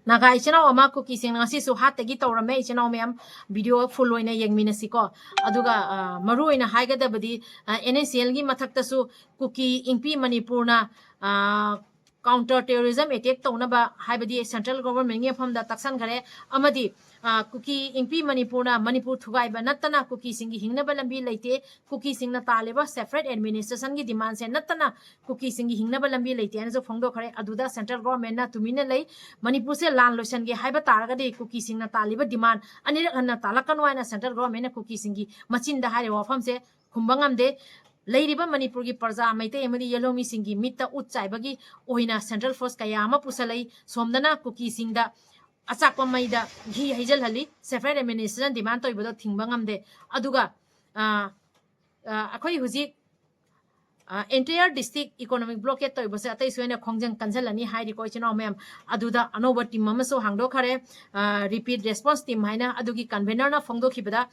naga ichana ama kuki sing ngasisu hatagi tawrame ichana mem video full oina yengminasi ko aduga maru oina haigadabadi NSL gi mathaktasu kuki ingpi manipurna counterterrorism attack taunaba haibadi central government nge famda taksan khare amadi kuki ingpi manipurna manipur thugai ba natana kuki singi hingna balambi leite kuki singna taleba separate administration gi demand se natana kuki singi hingna balambi leite ana so phongdo khare aduda central government na tumina lei manipur se lan lotion ge haiba taraga de kuki singna taliba demand ani ranna talakan waina central government na kuki singi machinda hare wafam se khumbangam de leiba manipur gi parja Meetei amadi yelomi singi mitta utchai oina central force kaya ama pusalai somdana kuki singda achakpa maida gi haijal hali separate administration demand to ibodo thingbangam de aduga akhoi huji entire district economic blockade to ibose atai suena khongjang kanjalani hairi ko chino mem aduda anoba team amaso hangdo khare repeat response team haina adugi convener na phongdo khibada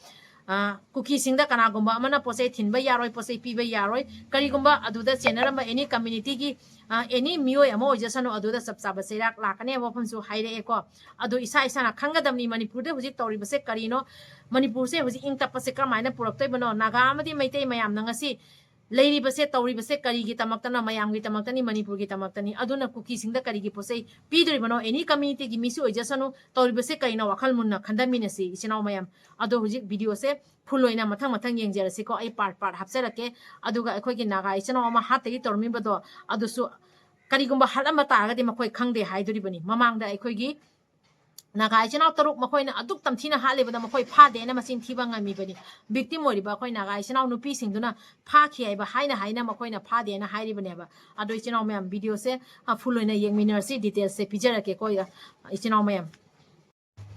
kuki singda kana gumba amana posei thinba yaroi posei piba yaroi kari gumba aduda chenaramba any community gi any miyoi amo ojasano aduda sabsaba serak lakane wafam su haire eko adu isa isa na khangadamni manipur de hujik tori base karino manipur se hujik ing tapase kramaina puraktoi bano naga amadi Meetei mayam nangasi leiry base tori base kari gi tamaktana mayam gi tamaktani manipur gi tamaktani aduna kuki singda kari gi posei pidri bano any community gi misu ojasano tori base karino wakal munna khandaminasi isinau mayam ado hujik video se fuloina mathang mathang yengjerasi ko ai part hapserake aduga akhoi gi naga ichano ama hatagi tormi bado adusu karigumba halamba taragadi makoi khangde haiduri bani mamangda akhoi gi naga ichano taruk makoi na aduk tamthina halebada makoi phade na machin thiba ngami bani victim oriba akhoi naga ichano nupi singduna pha khiyai ba haina makoi na phade na hairi bani ba ado ichano mayam video se fuloina yengminersi details se pijarake ko ichano mayam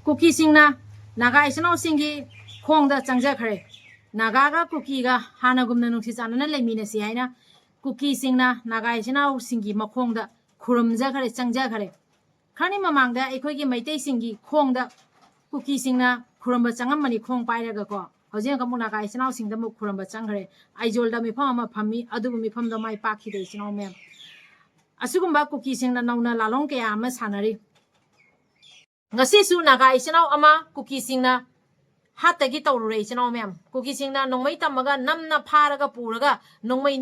kuki singna naga ichano singi khongda changja khare naga ga kuki ga hana gumna nuksi chanana lemina si haina kuki singna naga ichana singi makhongda khurumja khare changja khare khani mamangda aikhoi gi Meetei singi khongda kuki singna khurumba changam mani khong pairaga ko hojeng ka muna ga ichana singda mu khurumba changkhare aijolda mi pham ama phami adubu mi pham da mai pakhi de ichana mem asugumba kuki singna nauna lalong ke ama sanari ngasisu naga ichana ama kuki singna hatagi tawrure ichana mem kuki singna nongmai tamaga namna pharaga puraga nongmai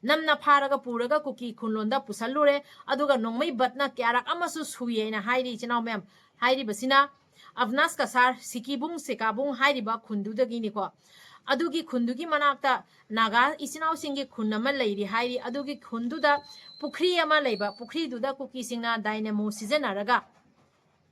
namna pharaga puraga kuki khunlonda pusallure aduga nongmai batna kyarak amasu suyeina hairi ichana mem hairi basina avnas kasar sikibung sekabung hairi ba khundudagi ni ko adugi khundugi manakta naga ichana singi khunama leiry hairi adugi khunduda pukhri ama leiba pukhri duda kuki singna dynamo sijanaraga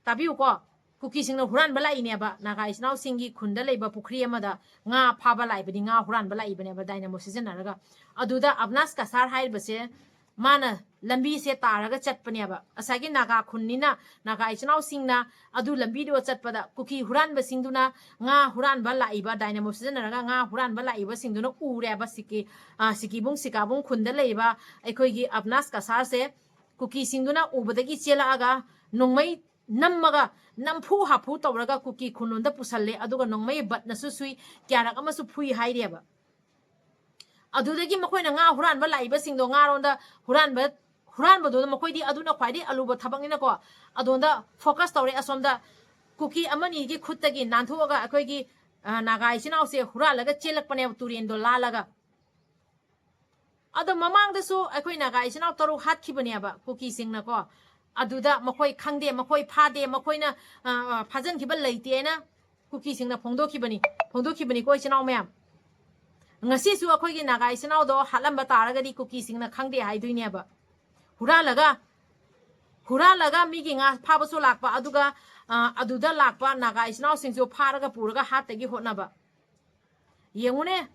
tabiu ko kuki singna huran bala ineba naga ichana singi khunda leiba pukhri amada nga phaba laibani nga huran bala ibane ba dynamo sijanaraga aduda avnas kasar hair base mana lambi se taraga chatpane ba asagi naga khunnina naga ichana singna adu lambi do chatpada kuki huran ba singduna nga huran bala iba dynamo sijanaraga nga huran bala iba singduna ure ba sikibung sikabung khunda leiba aikhoi gi avnas kasar se kuki singduna ubadagi chela aga nongmai nammaga nampu hapu tawraga kuki khununda pusalle aduga nongmai batna su sui kyarak ama su phui haireba adudagi makoina nga huran ba laiba singdo nga ronda huran ba do makoi di aduna khwaidi aluba thabangina ko adonda focus tawre asomda kuki amani gi khutagi nanthuaga akoi gi naga ichina se huralaga chelak pane turendo lalaga ado mamang da su akoi naga ichina taru hat khibani aba kuki singna ko aduda makoi khangde makoi phade makoina phajan khibal leite na kuki singna phongdo khibani ko ichina mayam ngasi su akoi gi naga ichina do halamba taraga di kuki singna khangde haiduine ba huralaga mi gi nga phaba su lakpa aduga aduda lakpa naga ichina singju pharaga puraga hatagi hotnaba yengune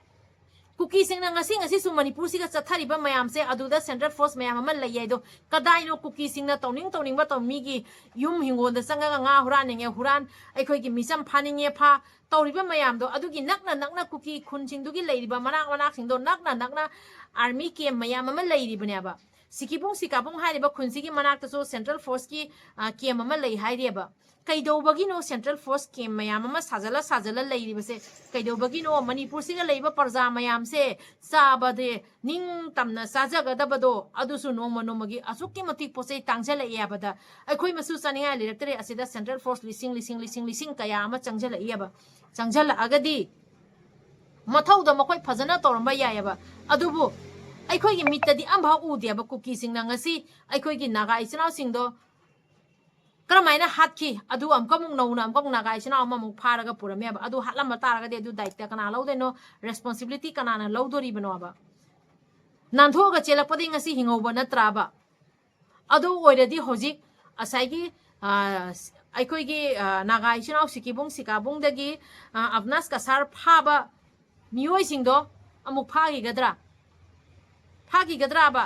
kuki singna ngasi su manipur siga chathariba mayam se aduda central force mayam ama layaido kadaino kuki singna tawning ba to migi yum hingonda sanga nga huran aikhoi gi misam phaninge pha tawriba mayam do adugi nakna kuki khun singdugi leiriba manak singdo nakna army camp mayam ama leiribane ba sikibung sikabung hairiba khunsigi manaktasu central force ki kem ama lei hairiba kaidobagino central force kem mayam ama sajala leiribase kaidobagino manipur siga leiba parja mayam se sabade ning tamna sajagadabado adusu noma nomagi asukki matik pose tangjala yabada aikhoi masu chaninga lirectore asida central force lising kaya ama changjala yaba changjala agadi mathauda makhoi phajana toramba yayaba adubu aikhoi gi mitadi amba udiaba kuki singna ngasi aikhoi gi naga ichnaw singdo karamaina hatki adu amkamung nauna amkamung naga ichnaw amamuk pharaga purameba adu hatlama taraga de adu daitya kana laudeno responsibility kana na laudori banoba nanthoga chelakpadi ngasi hingoba natraba adu oiradi hojik asaigi aikhoi gi naga ichnaw sikibung sikabung dagi abnas kasar phaba mioi singdo amuk phagi gadra ba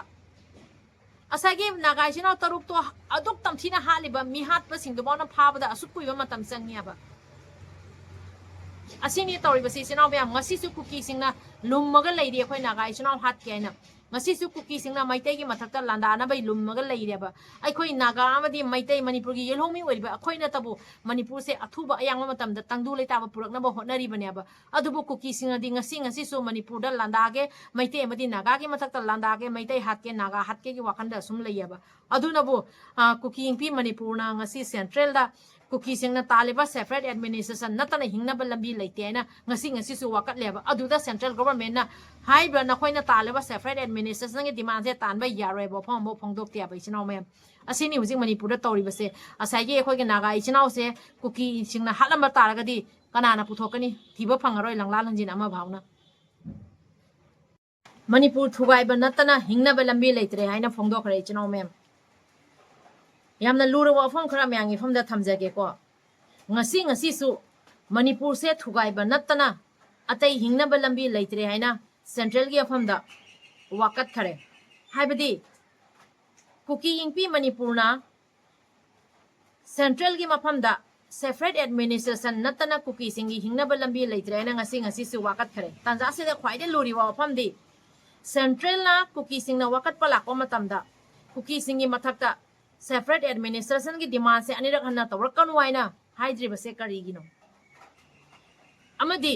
asagi naga ichnaw taruk to aduk tamthina haliba mihat pa singdo bona phaba asuk kuiba matam changniaba asini toriba si ichnaw ba ngasisu kuki singna lummaga leiri akhoi naga ichnaw hat kaina ngasisu kuki singna Meetei gi mathakta landana bai lummaga leireba aikhoi naga amadi Meetei manipur gi yelhomi oiriba akhoina tabu manipur se athuba ayang matam da tangdu leitaba purakna ba honari baneba adubu kuki singna di ngasi su manipur da landage Meetei amadi naga gi mathakta landage Meetei hatke naga hatke gi wakanda sum leiyaba aduna bu kuki ingpi manipur na ngasi central da kuki singna taliba separate administration natana hingna balambi leitena ngasi su wakat leba aduda central government na haibra na khoina taliba separate administration ngi demand se tanba yaroi bo phongdok tia bai chinaw mem asini hujing manipur da tori base asai khoi ge naga ichinaw se kuki singna halamba taraga di kanana puthokani thiba phangaroi langla langjin ama bhauna manipur thugai ba natana hingna balambi leitre haina phongdok re chinaw mem yamna lura wa phom khara myangi phom da thamjage ko ngasi su manipur se thugai ba natana atai hingna ba lambi leitre haina central gi phom da wakat khare haibadi kuki ingpi manipur na central gi mapham da separate administration natana kuki singi hingna ba lambi leitre haina ngasi su wakat khare tanja se da khwaide luri wa phom di central na kuki singna wakat pala ko matam da kuki singi mathakta separate administration ki demand se anirak hanna tawrakan waina haidri base karigino amadi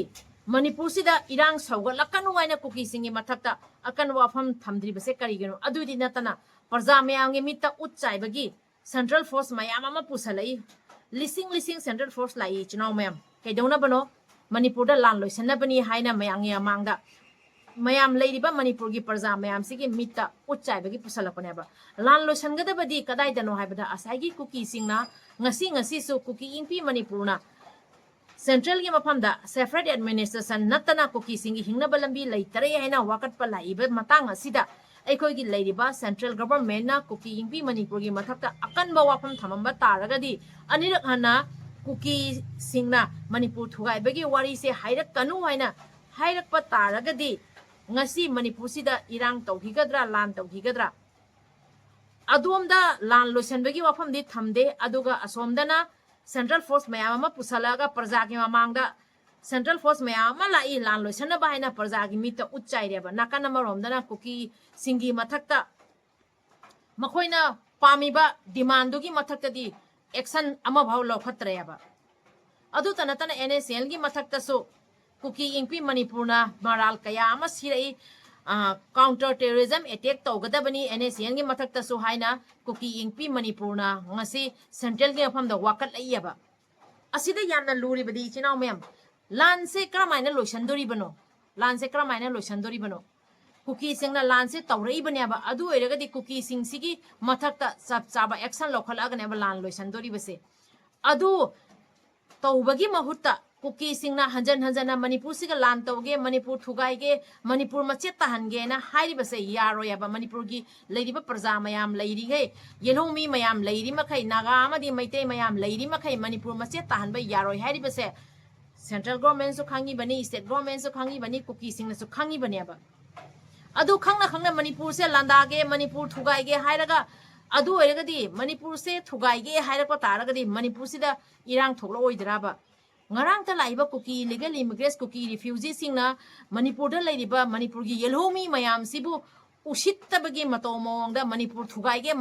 manipur sida irang saugatlakan waina kuki singi mathakta akan wafam thamdri base karigino adudi natana parja mayamgi mitta utchai bagi central force mayam ama pusalai lising central force lai chinaw mayam kaidona bano manipur da lan loisanna bani haina mayangi amangda mayam leiba manipur gi parja mayam sigi mitta utchai bagi pusalakone ba lan lo sangada badi kadai dano haibada asagi kuki singna ngasi su kuki ingpi manipur na central gi mafam da separate administration natana kuki singi hingna balambi leitare haina wakat pala ibe matang asida aikhoi gi leiriba central government na kuki ingpi manipur gi mathakta akan ba wafam thamamba taragadi anirak hana kuki singna manipur thugai bagi wari se hairak kanu haina hairak pa taragadi ngasi manipur sida irang tauhigadra lan tauhigadra adumda lan loisanbagi wafam di thamde aduga asomdana central force mayam ama pusalaga parja gi mamangda central force mayam ama lai lan loisana baina parja gi mita utchai reba nakana maromdana kuki singi mathakta makhoina pamiba demand gi mathakta di action ama bhaw lokhatre aba adu tanatana NSL gi mathakta so kuki ingpi manipur na maral kaya ama sirai counterterrorism attack tawgadabani NSN gi mathakta su haina kuki ingpi manipur na ngasi central gi afam da wakat laiyaba asida yamna luri badi chinaw mem lan se kramaina loisandori bano kuki singna lan se tawrei bane ba adu oiraga di kuki sing sigi mathakta sab chaba action lokhalaga ne ba lan loisandori base adu tawbagi mahutta kuki singna hanjana manipur siga lan tawge manipur thugai ge manipur machet tahange na hairi base yaro yaba manipur gi leiriba parja mayam leiri ge yelhomi mayam leiri makhai naga amadi Meetei mayam leiri makhai manipur machet tahan ba yaro hairi base central government su khangi bani state government su khangi bani kuki singna su khangi bani aba adu khangna manipur se landage manipur thugai ge hairaga adu oiraga di manipur se thugai ge hairapa taraga di manipur sida irang thoklo oidraba ngarang ta laiba kuki legal immigrants kuki refugees singna manipur da leiriba manipur gi yelhomi mayam sibu उसित्तबगी मतो मोंगदा Manipur थुगाइगे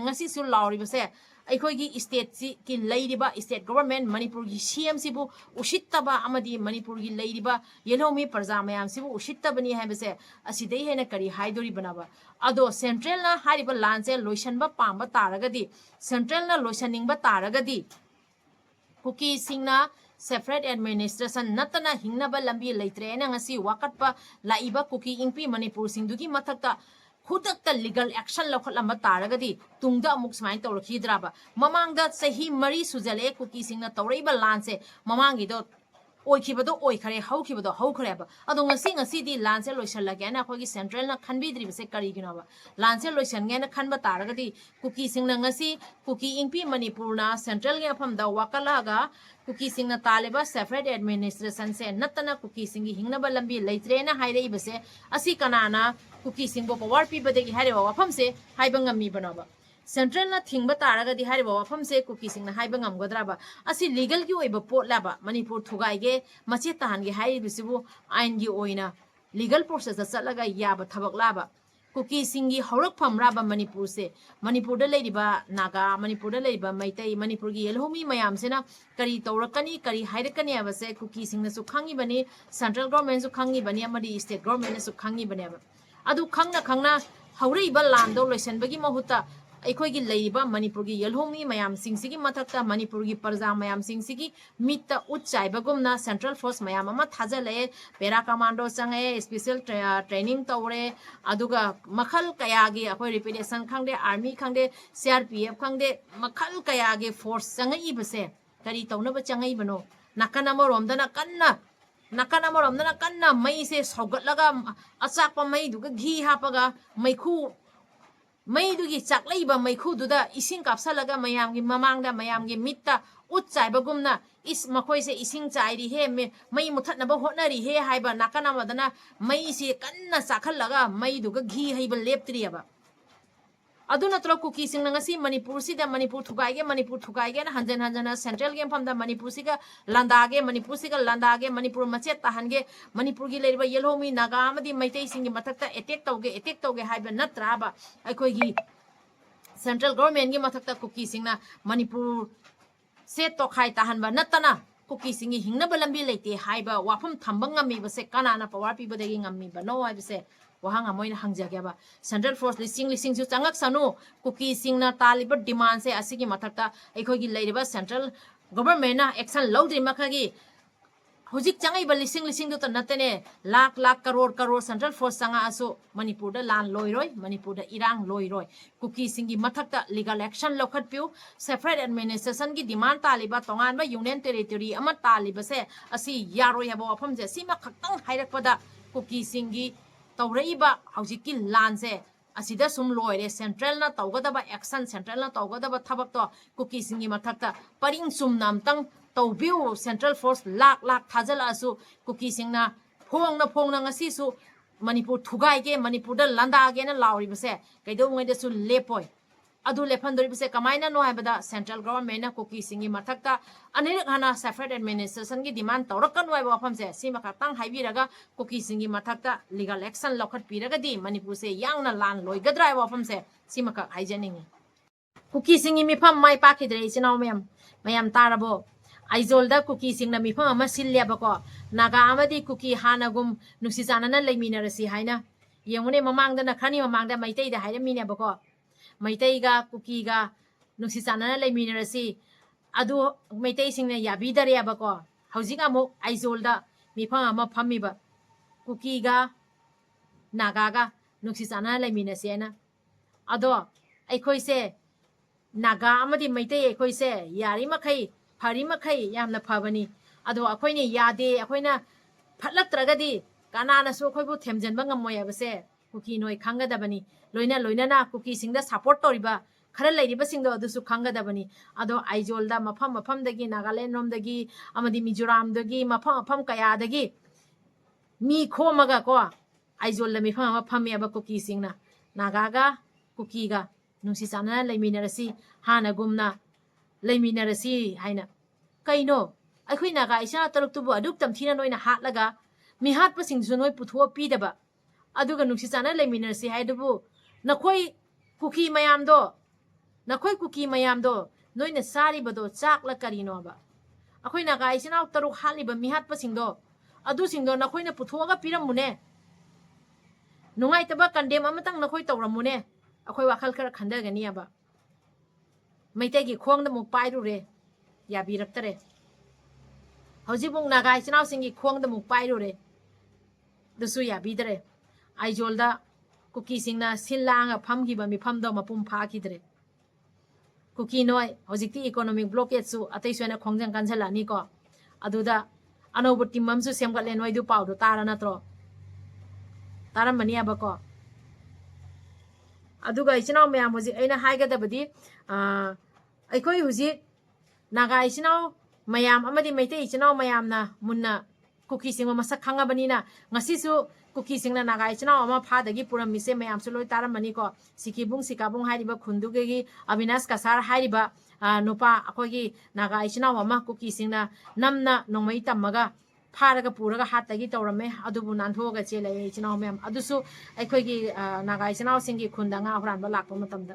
ngasisu lauribase aikhoi state ki leiba state government manipur gi cm sibu usittaba amadi manipur gi leiba yelomi parja mayam sibu usittabani habase asidei hena kari haidori banaba ado central na hariba lanse loisanba pamba taragadi central na loisaningba taragadi Kuki singna separate administration natana hingnaba lambi leitre na ngasi wakatpa laiba kuki ingpi manipur singdugi mathakta khudakta legal action lokhalama taragadi tungda amuk smain tawrakhidraba mamangda sahi mari sujale kuki singna tawreiba lanse mamangi do oikhibado oikhare haukhibado haukhare ado ngasi di lanse loisalage na khogi central na khanbidri base kari ginaba lanse loisange na khanba taragadi kuki singna ngasi kuki ingpi manipur na central ge aphamda wakalaga kuki singna taleba separate administration se natana kuki singi hingnaba lambi leitre na hairei base asi kanana kuki singbo power pi badegi harewa wafam se haibangami banaba central na thingba taragadi harewa wafam se kuki singna haibangam godraba asi legal gi oiba pot laba manipur thugaige mache tahan gi hairi bisibu ain gi oina legal process da chalaga yaba thabak laba kuki singi horak phamraba manipur se manipur da leiriba naga manipur da leiriba meitei manipur gi yelhomi mayam sena kari tawrakani kari hairakani abase kuki singna su khangi bani central government su khangi bani amadi state government su khangi bani adu khangna haureiba lando loisanbagi mahuta aikhoi gi leiba manipur gi yelhomi mayam singsigi mathakta manipur gi parja mayam singsigi mitta utchaibagumna central force mayam ama thajale para commando change special training tawre aduga makhal kaya gi akhoi repetition khangde army khangde crpf khangde makhal kaya gi force changai base kari tawna ba changai bano nakana moromdana kanna mai se saugatlaga achakpa mai duga ghi hapaga maikhu Maidugi chaklaiba maikhududa ising kapsalaga mayamgi mamangda mayamgi mitta utchaibagumna is makoise ising chairi he mai muthatnaba hotnari he haiba nakana madana mai se kanna chakhallaga maiduga ghi haiba leptriaba aduna tro kuki singna ngasi manipur sida manipur thugaige na hanjana central game famda manipur siga landage manipur mache tahange manipur gi leiba yelhomi naga amadi meitei singi mathakta attack tauge haiba natraba aikoi gi central government gi mathakta kuki singna manipur se tokhai tahanba natana kuki singi hingna balambi leite haiba wafam thambang ngami base kanana power pi badegi ngami ba no ai base wahang amoina hangjageba central force lising su changak sanu kuki singna taliba demand se asigi mathakta aikoi gi leiriba central government na action lowdri makhagi hojik changai ba lising du ta natene lakh crore central force changa asu manipur da lan loiroi manipur da erang loiroi kuki singi mathakta legal action lokhat piu separate administration gi demand taliba tongan ba union territory ama taliba se asi yaroi habo afam je sima khaktang hairakpada kuki singi tawreiba hojiki lanse asida sum loire central na tawgadaba action central na tawgadaba thabak to kuki singi mathakta paring sum namtang tawbiu central force lak thajala asu kuki singna phongna ngasisu manipur thugaige manipur da landage na lauri base kaido ngoi da su lepoi adu lephandori base kamaina no haibada central government na kuki singi mathakta anirak hana separate administration gi demand tawrakan wai ba famse sima ka tang haibiraga kuki singi mathakta legal action lokhat piraga di manipur se yangna lan loi gadra wa famse sima ka haijaningi kuki singi mi pham mai pa khidre chinaw mayam tarabo aizolda kuki singna mi pham ama sillya bako naga amadi kuki hanagum nusi chanana leiminarasi haina yengune mamangda na khani mamangda meitei da haira mine bako Meetei ga Kuki ga nusi chanana leiminarasi adu Meetei singna yabidare abako hojik amuk aizolda mifam ama phamiba Kuki ga naga ga nusi chanana leiminasena ado aikhoi se naga amadi Meetei aikhoi se yari makhai phari makhai yamna phabani ado akhoine yade akhoina phatlatragadi kanana so khoibu themjanba ngamoi abase Kuki noi khangadabani loina na kuki singda support toriba khara leiriba singdo adusu khangadabani ado aizolda mafam dagi nagaland rom dagi amadi mizoram dagi mafam kaya dagi mi khomaga ko aizolda mi pham aba kuki singna nagaga kuki ga nusi chana leiminarasi hana gumna leiminarasi haina kaino aikhoi naga isa taruk tubu aduk tamthina noina hatlaga mi hat pa singsu noi putho pi daba aduga nuksi sana leminarsi haidubu nakhoi kuki mayam do nakhoi kuki mayam do noina sari bado chakla karino ba akhoi na gai sinau taruk hali ba mihat pa singdo adu singdo nakhoi na puthoga piram mune nungai taba kandem amatang nakhoi tawramune akhoi wakhal khara khanda gani aba Meetei gi khong da muk pai ru re ya birak tare hojibung na gai sinau singi khong da muk pai ru re dusu ya bidare ai jolda kuki singna silanga phamgi ba mi phamdo mapum pha khidre kuki noi hojikti economic blockade su atai suena khongjang kansala ni ko aduda anobu timam su semgat le noi du pau do tara na tro taram mani aba ko aduga ichinaw mayam hojik aina haiga da badi aikhoi hojik naga ichinaw mayam amadi Meetei ichinaw mayam na munna kuki singma masak khanga bani na ngasisu kuki singna naga ichinaw ama pha dagi puram mise mayam su loi taram mani ko sikabung hariba khundu ge Avinash kasar hariba nupa akogi naga ichinaw ama kuki singna namna nongmai tamaga pharaga puraga hatagi tawrame adubu nanthoga chele ichinaw mayam adusu aikhoigi naga ichinaw singi khunda nga huran ba lakpa matamda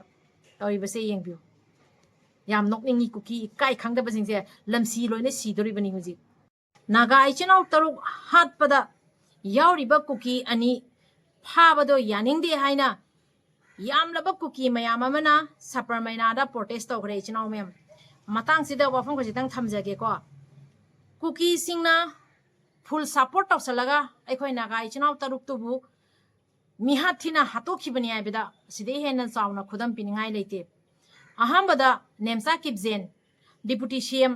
tawi base yengbiu yam nokningi kuki kai khangda basingse lamsi loine sidori bani huji naga ichinaw taruk hatpada yauriba kuki ani phabado yaningde haina yamlaba kuki mayam amana sapar mainada protest tawgre ichinaw mayam matang sida wafam khajitang thamjage ko kuki singna full support tawsalaga aikhoi naga ichinaw taruk tubu mihat thina hatokhibani aibeda sidei hena chawna khudam piningai leite ahambada nemsa kipzen deputy cm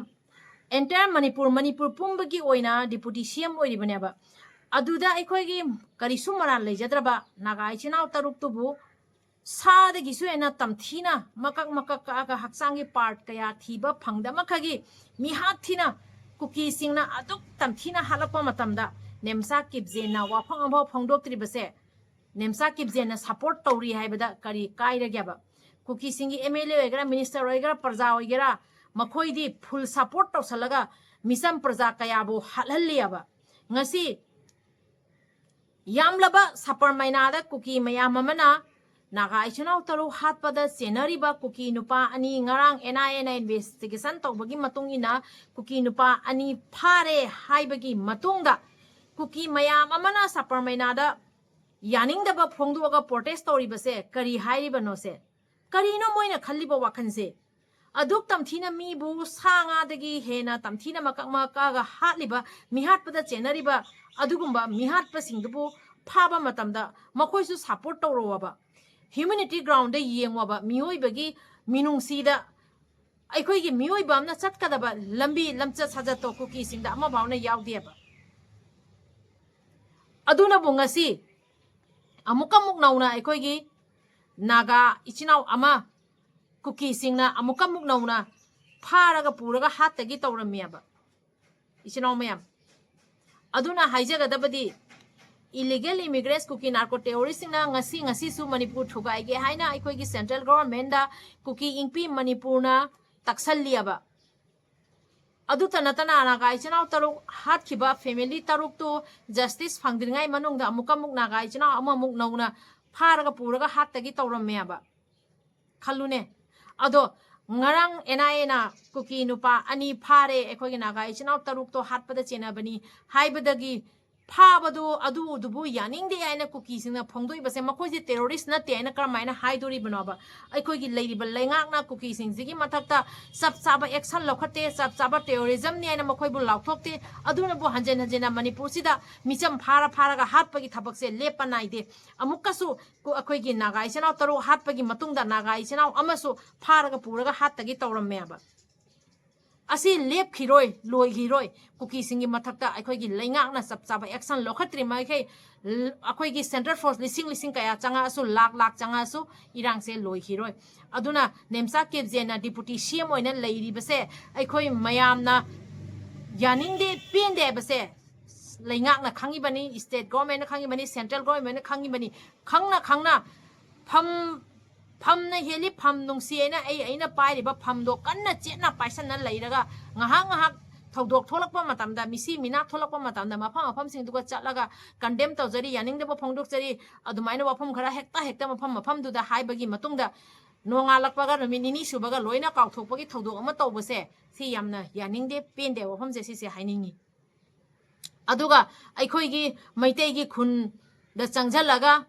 entire manipur pumbagi oina deputy cm oiribane ba aduda aikhoi gi karisu maran leijadraba naga ichinaw taruk tubu sada gi suena tamthina makak ka haksangi part kaya thiba phangda makhagi mihat thina kuki singna aduk tamthina halakpa matamda nemsa kipzena wafang abo phongdoktri base nemsa kipzena support tawri haibada kari kaira gyaba kuki singi MLA oigara minister oigara parja oigara makhoidi full support tawsalaga misam parja kayabo halhalliaba ngasi yamlaba sapar mainada kuki mayam amana naga ichinaw taru hatpada senariba kuki nupa ani ngarang NIA investigation tawbagi matungina kuki nupa ani phare haibagi matungda kuki mayam amana sapar mainada yaningdaba phongduaga protest tawribase kari hairibano se karino moina khalliba wakhanse aduk tamthina mi bu sanga dagi hena tamthina makak ga hatliba mihatpada chenariba adugumba mihatpa singdubu phaba matamda makhoisu support tawrowaba humanity ground da yengwaba miyoibagi minungsida aikhoi gi miyoiba amna chatkadaba lambi lamcha sajato kuki singda ama bawna yawdeba aduna bungasi amukamuk nauna aikhoi gi naga ichinaw ama kuki singna amukamuk nauna pharaga puraga hattagi tawramiaba ichinaw mayam aduna haijagadabadi illegal immigrants kuki narco-terrorism na ngasisu manipur thugai ge haina aikhoi gi central government da kuki ingpi manipur na taksalliaba adu tanatana naga ichinaw taruk hatkhiba family taruk to justice phangdingai manungda amukamuk naga ichinaw amamuk nauna pharaga puraga hattagi tawrameaba khallune ado ngarang NIA na kuki nupa ani phare aikhoi gi naga ichinaw taruk to hatpada chenabani haibadagi phabado adu dubu yaningde aina kuki singna phongdoi base makoi je terrorist na te aina karmaina haidori banoba aikhoi gi leiba leingak na kuki sing jigi mathakta sab saba action lokhate sab saba terrorism ni aina makoi bu lauthokte aduna bu hanjen hanjena manipur sida micham phara ga hatpagi thabak se lepa naide amukasu aikhoi gi naga ichinaw taru hatpagi matungda naga ichinaw amasu phara ga puraga hattagi tawramme ba asi lep khiroi loi khiroi kuki singi mathakta aikhoi gi leingak na sab saba action lokhatri mai khai aikhoi gi center force lising kaya changa asu lak changa asu irang se loi khiroi aduna nemsa kepjena deputy CM oina leiry base aikhoi mayam na yaningde pende base leingak na khangi bani state government na khangi bani central government na khangi bani khangna pham na heli pham nungsi aina aina pairiba pham do kanna chetna paisa na leiraga ngahak thawdok tholakpa matamda misi mina tholakpa matamda mafam sing duga chatlaga condemn tawjari yaningdeba phongdokjari adumaina wafam khara hekta mafam du da haibagi matungda nonga lakpaga numi nini subaga loina kauthokpagi thawdok ama tawbase si yamna yaningde pende wafam se si hainingi aduga aikhoi Meetei gi khun da changjalaga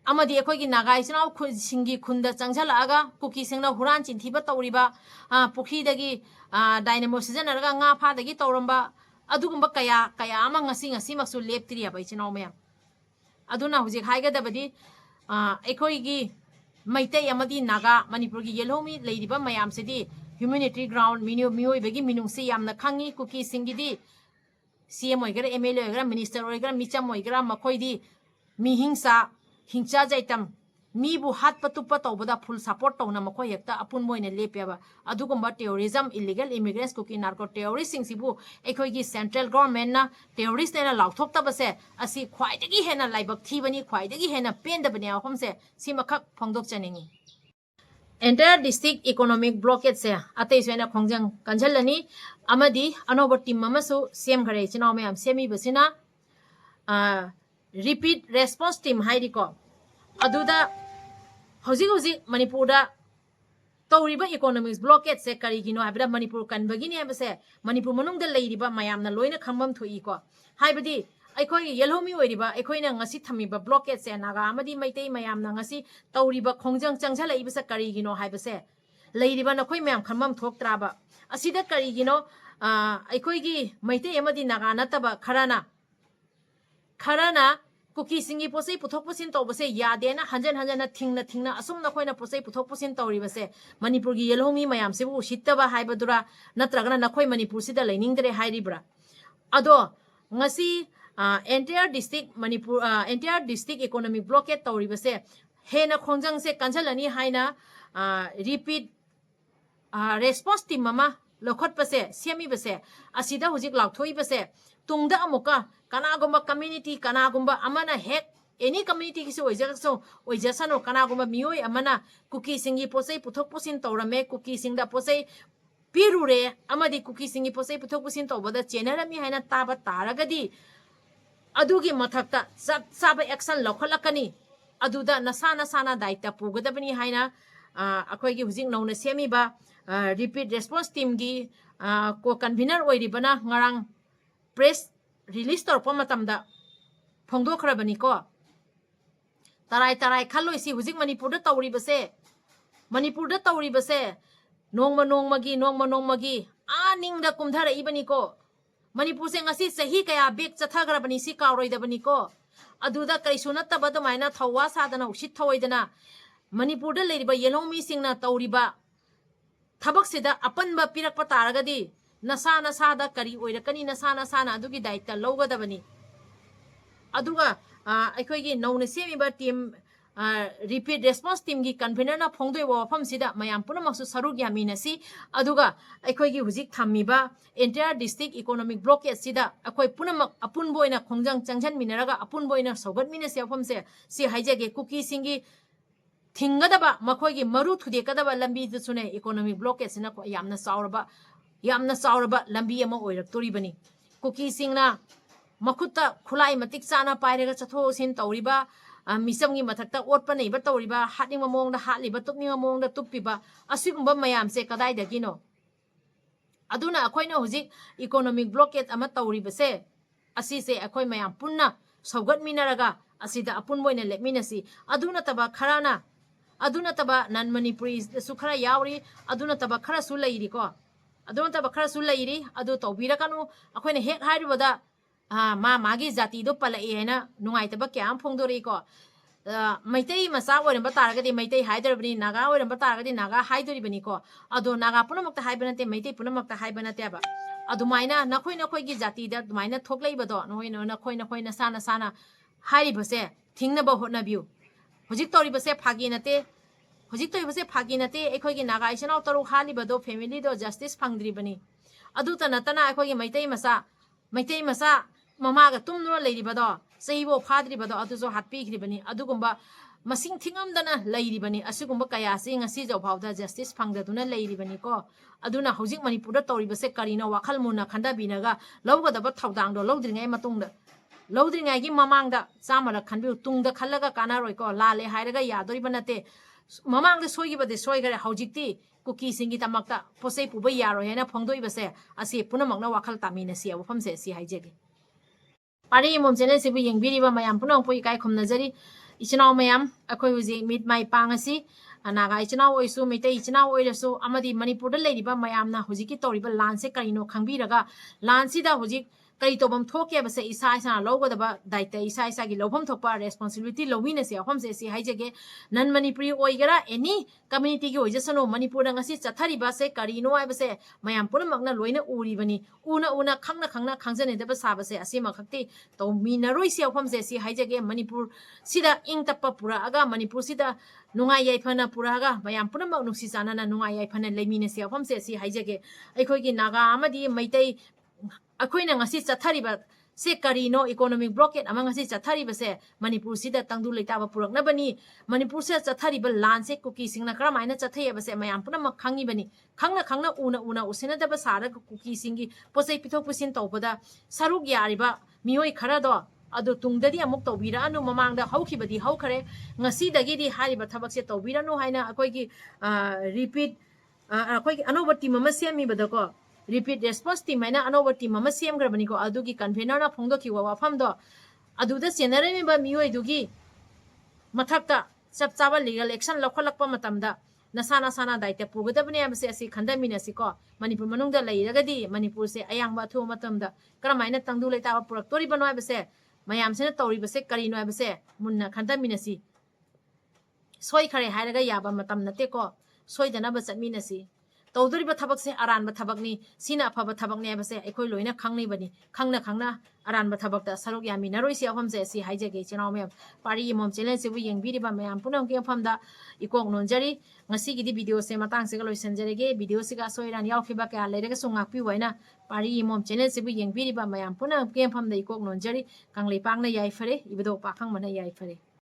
amadi aikhoi gi nagai chinaw singi khunda changjalaga Kuki singna huran chinthiba tawriba pukhi dagi dynamo sijanaraga nga pha dagi tawramba adugumba kaya ama ngasi maksu leptri abai chinaw me aduna hujik haigadabadi aikhoi gi Meetei amadi naga Manipur gi yelhomi leiriba mayam sidi humanitarian ground mioi bagi minungsi yamna khangi Kuki singidi CM oigara MLA oigara minister oigara micham oigara makhoi mihingsa hingcha jaitam mibu hat patupa tawbada full support tawna makhoi hekta apun moine lepiaba adugumba terrorism illegal immigrants Kuki narco terrorist singsibu aikhoi gi central government na terrorist na lauthokta base asi khwaidagi hena laibak thibani khwaidagi hena pendabani ahomse simakhak phongdok chaningi entire district economic blockade se atei soina khongjang kanjalani amadi anoba team amasu sem khare chinaw me am semi basina repeat response team hairiko aduda hoji Manipur da tawriba economic blockade se karigino habida Manipur kanbagini habase Manipur manung da leiriba mayamna loina khambam thoi ko haibadi aikhoi yelhomi oiriba aikhoina ngasi thamiba blockade se naga amadi Meetei mayamna ngasi tawriba khongjang changjalai bisa karigino haibase leiriba nakhoi mayam khambam thoktraba asida karigino aikhoi gi Meetei amadi naga nataba kharana Kuki singi posei puthok pusin tawbase yadena hanjan thingna asum nakhoina posei puthok pusin tawribase Manipur gi yelhomi mayam sebu usittaba haibadura natragana nakhoi Manipur sida lainingdre hairibra ado ngasi entire district Manipur entire district economic blockade tawribase hena khongjang se kanjalani haina repeat response team mama lokhot pase semi base asida hujik laukthoi base tungda amuka kanagumba community kanagumba amana hek any community kisi oijasano kanagumba mioi amana Kuki singi posei puthok pusin tawrame Kuki singda posei pirure amadi Kuki singi posei puthok pusin tawbada chenarami haina taba taragadi adugi mathakta sab action lokholakani aduda nasana daita pugadabani haina akhoi gi hujik nongna semi ba repeat response team gi ko convener oiribana ngarang press release tor pamatamda phongdo khrabani ko tarai khalloi si hujik Manipur da tawri base nongma gi aningda kumthara ibani ko Manipur se ngasi sahi kaya bek chathagrabani si kawroidabani ko aduda kaisu nattaba damaina thawa sadana usit thawaidana Manipur da leiriba yelhomi singna tawriba thabak sida apanba pirakpa taragadi nasa da kari oirakani nasa adugi daita lawgadabani aduga aikhoi gi nongna semiba team repeat response team gi convener na phongdoi wa pham sida mayam punamaksu saruk yaminasi aduga aikhoi gi hujik thammiba entire district economic blockade sida akhoi punamak apun boina khongjang changjan minaraga apun boina sogat minasi aphamse si haijage Kuki singi thingadaba makhoi gi maru thudekadaba lambi sune economic blockade sina yamna sauraba lambi ama oiraktoribani Kuki singna makhutta khulai matik chana pairaga chatho sin tawriba misamgi mathakta otpa neiba tawriba hatningma mongda hatliba tupninga mongda tuppiba asigumba mayam se kadai dagino aduna akhoina hujik economic blockade ama tawribase asise akhoi mayam punna saugat minaraga asida apun boina lepminasi aduna taba nan Manipuri su khara yauri aduna taba khara su leiri ko aduna taba khara su leiri adu tawbira kanu akhoina hek hairibada magi jati do palai hena nungai taba kyam phongdori ko Meetei masa oiramba taragadi Meetei haidarabani naga oiramba taragadi naga haidoribani ko ado naga punamakta haibanate Meetei punamakta haibanate aba adumaina nakhoi gi jati da dumaina thokleibado nakhoi sana hairibase thingnaba hotnabiu hojik toribase phagi nate aikhoi gi naga isanau taru halibado family do justice phangdribani adu tanatana aikhoi gi Meetei masa mama ga tumno leiribado seibo phadribado adu zo hatpi gribani adugumba masing thingamdana leiribani asugumba kaya se ngasi jawphawda justice phangdaduna leiribani ko aduna hojik manipur da toribase karina wakhal muna khanda binaga lawgadaba thawdang do lawdringai matungda lawdringai gi mamangda chamala khanbi tungda khallaga kanaroi ko lale hairaga yadoriba nate mamangda soigibade soigare hojikti kuki singi tamakta posei puba yaro hena phongdoibase asi punamakna wakhal tamina si awfamse si haijege pari mom channel sibu yengbiriba mayam punang poi kai khomnajari ichinaw mayam akhoi huji mit mai pangasi anaga ichinaw oisu Meetei ichinaw oirasu amadi manipur da leiriba mayamna huji ki toriba lanse karino khangbiraga lansi da huji kari tobam thoke base isa isa logodaba daita isa isa gi lobam thokpa responsibility lowina se ahomse si haijege nan manipuri oigara any community gi oijasano manipur ngasi chathari base karino ai base mayam punamakna loina uribani una khangna khangjane deba sabase asima khakti to minaroi se ahomse si haijege manipur sida ing tappa pura aga manipur sida nungai yaifana puraga mayam punamak nuksi sanana nungai yaifana leimine se ahomse si haijege aikhoi gi naga amadi Meetei akoina ngasi chathariba se karino economic blockade amang ngasi chathariba se manipur sida tangdu leitaba purakna bani manipur se chathariba lan se kuki singna kramaina chathayaba se mayam punama khangi bani khangna una usina daba sara kuki singi posai pithok pusin tawpada saruk yariba mioi khara do adu tungdadi amuk tawbira anu mamangda haukhibadi haukhare ngasi dagi di hariba thabak se tawbira no haina akoi gi repeat akoi gi anoba team ama semi badako repeat response team haina anoba team ama sem grabani ko adugi convener na phongdo ki wafam do aduda senare me ba mioi dugi mathakta chap chaba legal action lokholakpa matamda nasana sana daite pugadabani amse asi khandamina si ko manipur manungda leiragadi manipur se ayangba thu matamda karamaina tangdu leita purak tori banoi base mayam sena tori base karino base munna khandamina si soi khare hairaga yaba matam nate ko soidana ba chatmina si tawdoriba thabak se aranba thabakni sina aphaba thabakni base aikhoi loina khangni bani khangna aranba thabakta saruk yami naroi si ahom se si haijege chinaw me pari mom channel se bu yengbiriba mayam punam ke phamda ikok nonjari ngasi gidi video se matang se galoi sanjarege video se ga soiran yaukhiba ka leirega sungakpi waina pari mom channel se bu yengbiriba mayam punam ke phamda ikok nonjari kanglei pangna yai fare ibdo pakhang mana yai fare